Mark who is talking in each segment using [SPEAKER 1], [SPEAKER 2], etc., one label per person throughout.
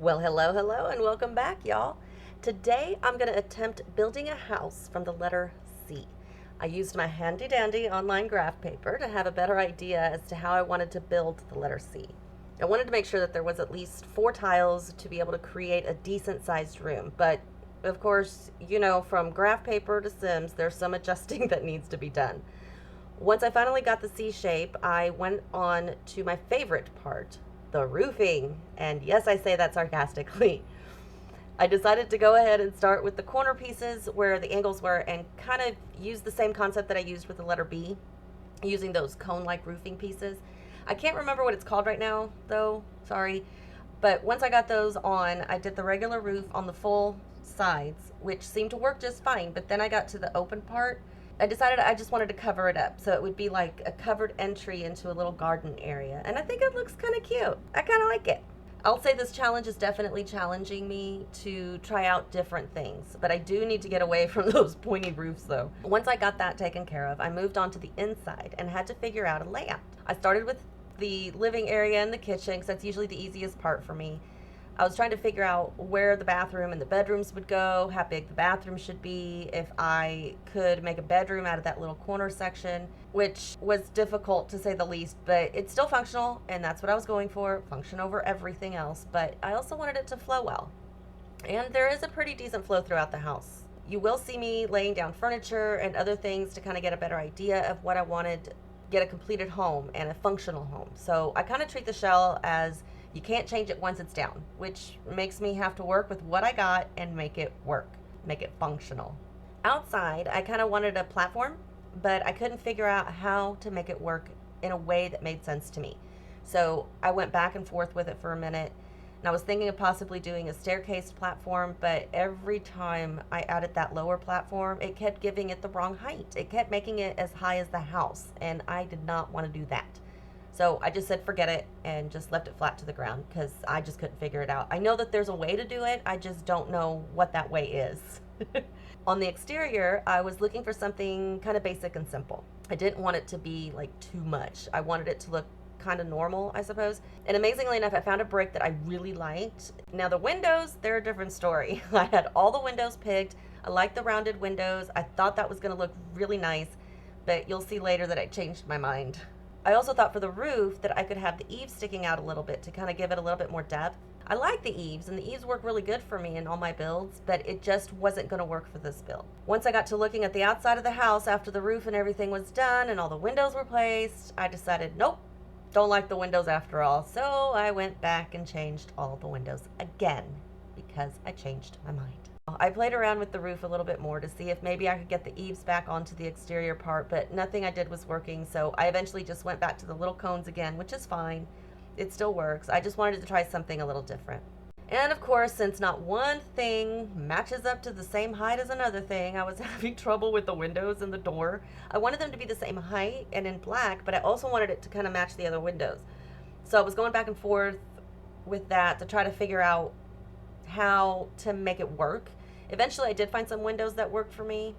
[SPEAKER 1] Well, hello, and welcome back, y'all. Today, I'm going to attempt building a house from the letter C. I used my handy dandy online graph paper to have a better idea as to how I wanted to build the letter C. I wanted to make sure that there was at least 4 tiles to be able to create a decent sized room, but of course, from graph paper to Sims, there's some adjusting that needs to be done. Once I finally got the C shape, I went on to my favorite part, the roofing. And yes, I say that sarcastically. I decided to go ahead and start with the corner pieces where the angles were and kind of use the same concept that I used with the letter B, using those cone-like roofing pieces. I can't remember what it's called right now, though, sorry. But once I got those on, I did the regular roof on the full sides, which seemed to work just fine. But then I got to the open part. I decided I just wanted to cover it up, so it would be like a covered entry into a little garden area. And I think it looks kind of cute. I kind of like it. I'll say this challenge is definitely challenging me to try out different things, but I do need to get away from those pointy roofs though. Once I got that taken care of, I moved on to the inside and had to figure out a layout. I started with the living area and the kitchen because that's usually the easiest part for me. I was trying to figure out where the bathroom and the bedrooms would go, how big the bathroom should be, if I could make a bedroom out of that little corner section, which was difficult to say the least, but it's still functional, and that's what I was going for, function over everything else, but I also wanted it to flow well. And there is a pretty decent flow throughout the house. You will see me laying down furniture and other things to kind of get a better idea of what I wanted, get a completed home and a functional home. So I kind of treat the shell as you can't change it once it's down, which makes me have to work with what I got and make it work, make it functional. Outside, I kind of wanted a platform, but I couldn't figure out how to make it work in a way that made sense to me. So I went back and forth with it for a minute, and I was thinking of possibly doing a staircase platform, but every time I added that lower platform, it kept giving it the wrong height. It kept making it as high as the house, and I did not want to do that. So I just said forget it and just left it flat to the ground because I just couldn't figure it out. I know that there's a way to do it, I just don't know what that way is. On the exterior, I was looking for something kind of basic and simple. I didn't want it to be like too much. I wanted it to look kind of normal, I suppose. And amazingly enough, I found a brick that I really liked. Now the windows, they're a different story. I had all the windows picked. I liked the rounded windows. I thought that was going to look really nice, but you'll see later that I changed my mind. I also thought for the roof that I could have the eaves sticking out a little bit to kind of give it a little bit more depth. I like the eaves, and the eaves work really good for me in all my builds, but it just wasn't going to work for this build. Once I got to looking at the outside of the house after the roof and everything was done and all the windows were placed, I decided, nope, don't like the windows after all. So I went back and changed all the windows again because I changed my mind. I played around with the roof a little bit more to see if maybe I could get the eaves back onto the exterior part, but nothing I did was working, so I eventually just went back to the little cones again, which is fine. It still works. I just wanted to try something a little different. And of course, since not one thing matches up to the same height as another thing, I was having trouble with the windows and the door. I wanted them to be the same height and in black, but I also wanted it to kind of match the other windows. So I was going back and forth with that to try to figure out how to make it work. Eventually I did find some windows that worked for me.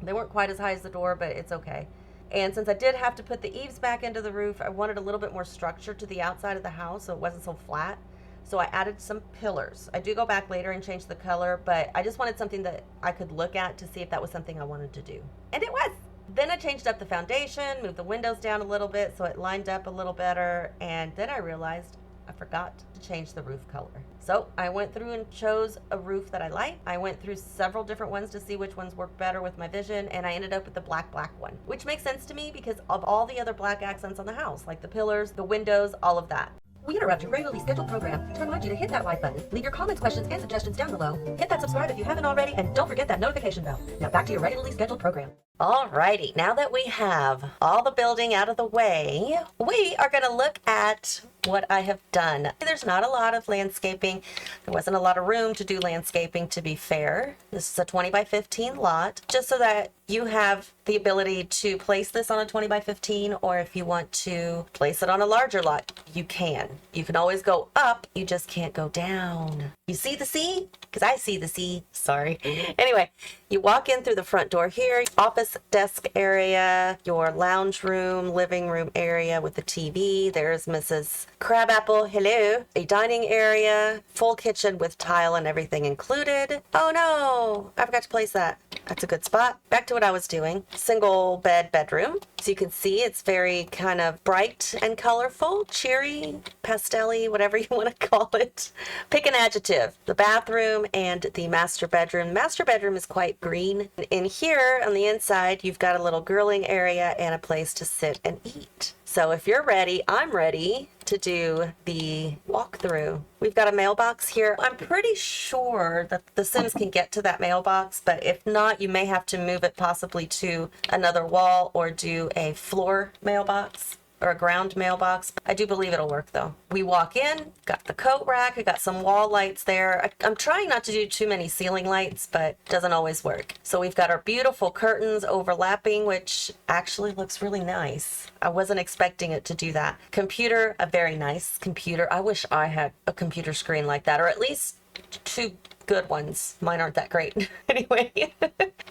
[SPEAKER 1] They weren't quite as high as the door, but it's okay. And since I did have to put the eaves back into the roof, I wanted a little bit more structure to the outside of the house so it wasn't so flat. So I added some pillars. I do go back later and change the color, but I just wanted something that I could look at to see if that was something I wanted to do. And it was! Then I changed up the foundation, moved the windows down a little bit so it lined up a little better, and then I realized I forgot to change the roof color. So I went through and chose a roof that I liked. I went through several different ones to see which ones worked better with my vision, and I ended up with the black one, which makes sense to me because of all the other black accents on the house, like the pillars, the windows, all of that. We interrupt your regularly scheduled program to remind you to hit that like button, leave your comments, questions, and suggestions down below, hit that subscribe if you haven't already, and don't forget that notification bell. Now back to your regularly scheduled program. Alrighty, now that we have all the building out of the way, we are going to look at what I have done. There's not a lot of landscaping. There wasn't a lot of room to do landscaping, to be fair. This is a 20 by 15 lot, just so that you have the ability to place this on a 20 by 15, or if you want to place it on a larger lot, you can. You can always go up, you just can't go down. You see the sea? Because I see the sea. Sorry. Anyway, You walk in through the front door here, office desk area, your lounge room, living room area with the TV. There's Mrs. Crabapple, hello. A dining area, full kitchen with tile and everything included. Oh no, I forgot to place that. That's a good spot. Back to what I was doing. Single bed bedroom. So you can see it's very kind of bright and colorful, cheery, pastel-y, whatever you want to call it. Pick an adjective. The bathroom and the master bedroom. Master bedroom is quite green. In here on the inside, you've got a little grilling area and a place to sit and eat. So if you're ready, I'm ready to do the walkthrough. We've got a mailbox here. I'm pretty sure that the Sims can get to that mailbox, but if not, you may have to move it possibly to another wall or do a floor mailbox or a ground mailbox. I do believe it'll work though. We walk in, got the coat rack, we got some wall lights there. I'm trying not to do too many ceiling lights, but it doesn't always work. So we've got our beautiful curtains overlapping, which actually looks really nice. I wasn't expecting it to do that. Computer, a very nice computer. I wish I had a computer screen like that, or at least two good ones. Mine aren't that great. Anyway, you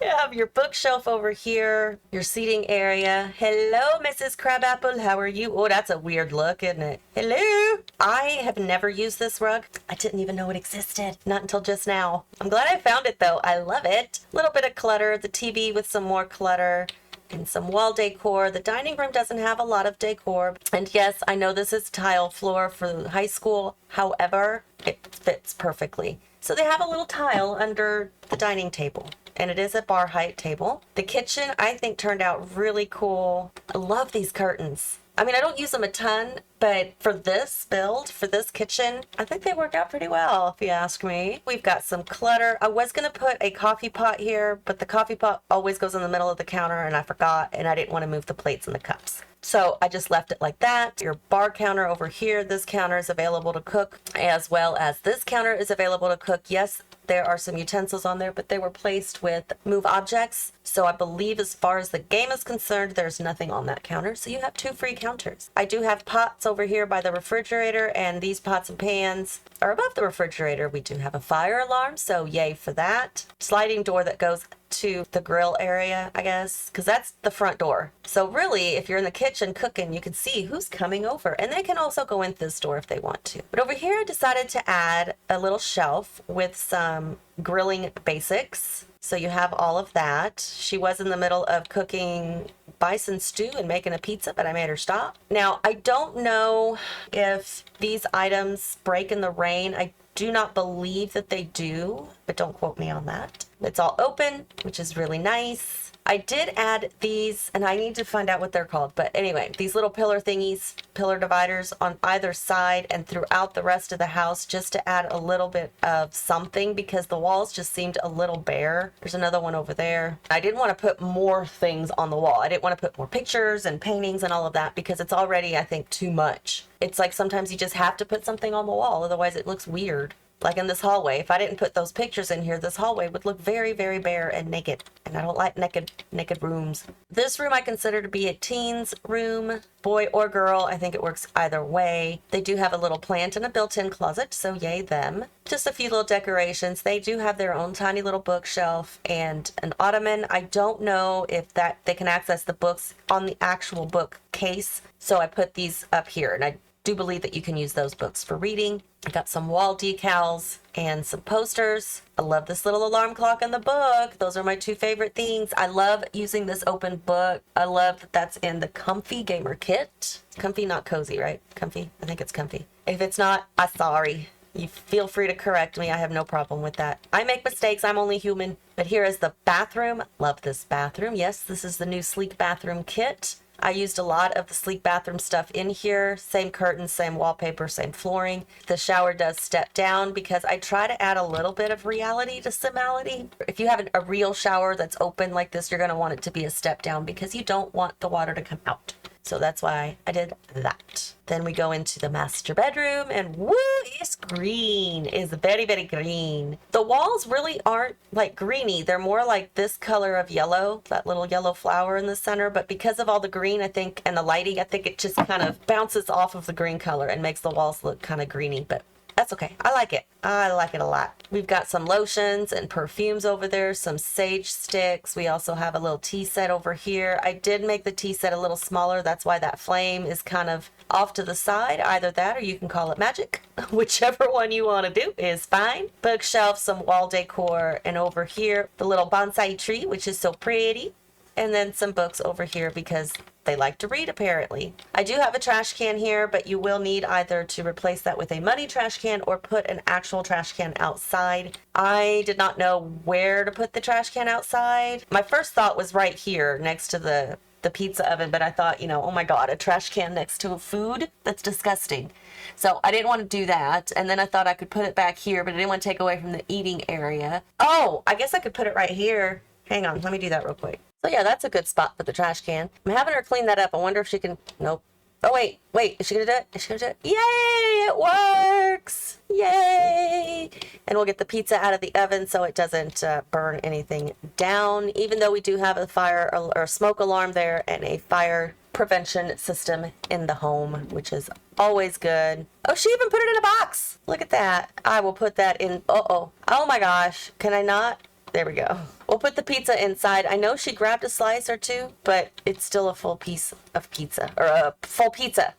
[SPEAKER 1] have your bookshelf over here, your seating area. Hello, Mrs. Crabapple. How are you? Oh, that's a weird look, isn't it? Hello. I have never used this rug. I didn't even know it existed. Not until just now. I'm glad I found it though. I love it. A little bit of clutter. The TV with some more clutter. And some wall decor. The dining room doesn't have a lot of decor. And yes, I know this is tile floor for high school. However, it fits perfectly. So they have a little tile under the dining table. And it is a bar height table. The kitchen, I think, turned out really cool. I love these curtains. I mean, I don't use them a ton, but for this build, for this kitchen, I think they work out pretty well, if you ask me. We've got some clutter. I was going to put a coffee pot here, but the coffee pot always goes in the middle of the counter, and I forgot, and I didn't want to move the plates and the cups. So I just left it like that. Your bar counter over here, this counter is available to cook, as well as this counter is available to cook. Yes, there are some utensils on there, but they were placed with move objects. So I believe as far as the game is concerned, there's nothing on that counter. So you have two free counters. I do have pots over here by the refrigerator, and these pots and pans are above the refrigerator. We do have a fire alarm, so yay for that. Sliding door that goes to the grill area, I guess, because that's the front door. So really, if you're in the kitchen cooking, you can see who's coming over, and they can also go in this door if they want to. But over here, I decided to add a little shelf with some grilling basics. So you have all of that. She was in the middle of cooking bison stew and making a pizza, but I made her stop. Now, I don't know if these items break in the rain. I do not believe that they do, but don't quote me on that. It's all open, which is really nice. I did add these, and I need to find out what they're called. But anyway, these little pillar thingies, pillar dividers on either side and throughout the rest of the house, just to add a little bit of something because the walls just seemed a little bare. There's another one over there. I didn't want to put more things on the wall. I didn't want to put more pictures and paintings and all of that because it's already, I think, too much. It's like sometimes you just have to put something on the wall, otherwise it looks weird. Like in this hallway, if I didn't put those pictures in here, this hallway would look very, very bare and naked. And I don't like naked rooms. This room I consider to be a teen's room, boy or girl. I think it works either way. They do have a little plant and a built-in closet, so yay them. Just a few little decorations. They do have their own tiny little bookshelf and an ottoman. I don't know if that they can access the books on the actual bookcase, so I put these up here, and I do believe that you can use those books for reading. I got some wall decals and some posters. I love this little alarm clock in the book. Those are my two favorite things. I love using this open book. I love that that's in the Comfy Gamer Kit. Comfy, not cozy, right? Comfy? I think it's comfy. If it's not, I'm sorry. You feel free to correct me. I have no problem with that. I make mistakes. I'm only human. But here is the bathroom. Love this bathroom. Yes, this is the new sleek bathroom kit. I used a lot of the sleek bathroom stuff in here. Same curtains, same wallpaper, same flooring. The shower does step down because I try to add a little bit of reality to Simality. If you have a real shower that's open like this, you're going to want it to be a step down because you don't want the water to come out. So that's why I did that. Then we go into the master bedroom and woo, it's green. It's very, very green. The walls really aren't like greeny. They're more like this color of yellow, that little yellow flower in the center. But because of all the green, I think, and the lighting, I think it just kind of bounces off of the green color and makes the walls look kind of greeny. But That's okay. I like it. I like it a lot. We've got some lotions and perfumes over there, some sage sticks. We also have a little tea set over here. I did make the tea set a little smaller. That's why that flame is kind of off to the side. Either that or you can call it magic. Whichever one you want to do is fine. Bookshelf, some wall decor, and over here, the little bonsai tree, which is so pretty. And then some books over here because they like to read, apparently. I do have a trash can here, but you will need either to replace that with a muddy trash can or put an actual trash can outside. I did not know where to put the trash can outside. My first thought was right here next to the pizza oven, but I thought, oh my God, a trash can next to food? That's disgusting. So I didn't want to do that. And then I thought I could put it back here, but I didn't want to take away from the eating area. Oh, I guess I could put it right here. Hang on, let me do that real quick. So yeah, that's a good spot for the trash can. I'm having her clean that up. I wonder if she can, nope. Oh wait, is she gonna do it? Is she gonna do it? Yay, it works! Yay! And we'll get the pizza out of the oven so it doesn't burn anything down, even though we do have a fire or smoke alarm there and a fire prevention system in the home, which is always good. Oh, she even put it in a box. Look at that. I will put that in, oh my gosh, can I not? There we go. We'll put the pizza inside. I know she grabbed a slice or two, but it's still a full piece of pizza, or a full pizza.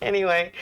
[SPEAKER 1] Anyway,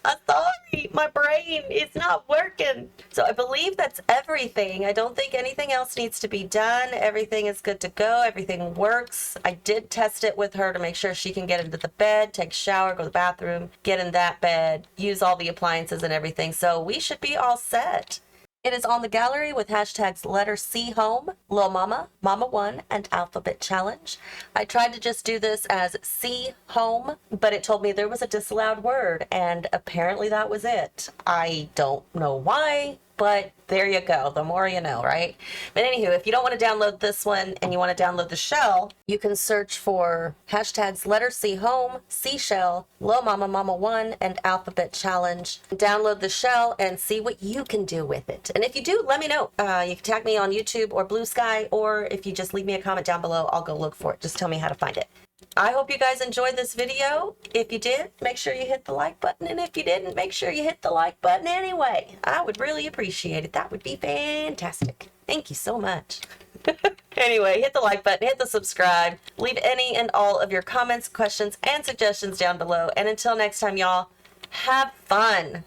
[SPEAKER 1] I'm sorry, my brain is not working. So I believe that's everything. I don't think anything else needs to be done. Everything is good to go. Everything works. I did test it with her to make sure she can get into the bed, take a shower, go to the bathroom, get in that bed, use all the appliances and everything. So we should be all set. It is on the gallery with hashtags letter C home, Lil Mama, Momma-One, and Alphabet Challenge. I tried to just do this as C home, but it told me there was a disallowed word, and apparently that was it. I don't know why, but there you go. The more you know, right? But anywho, if you don't want to download this one and you want to download the shell, you can search for hashtags letter C home, seashell, Lil Mama, Momma-One, and Alphabet Challenge. Download the shell and see what you can do with it. And if you do, let me know. You can tag me on YouTube or Blue Sky, or if you just leave me a comment down below, I'll go look for it. Just tell me how to find it. I hope you guys enjoyed this video. If you did, make sure you hit the like button. And if you didn't, make sure you hit the like button anyway. I would really appreciate it. That would be fantastic. Thank you so much. Anyway, hit the like button, hit the subscribe. Leave any and all of your comments, questions, and suggestions down below. And until next time, y'all, have fun.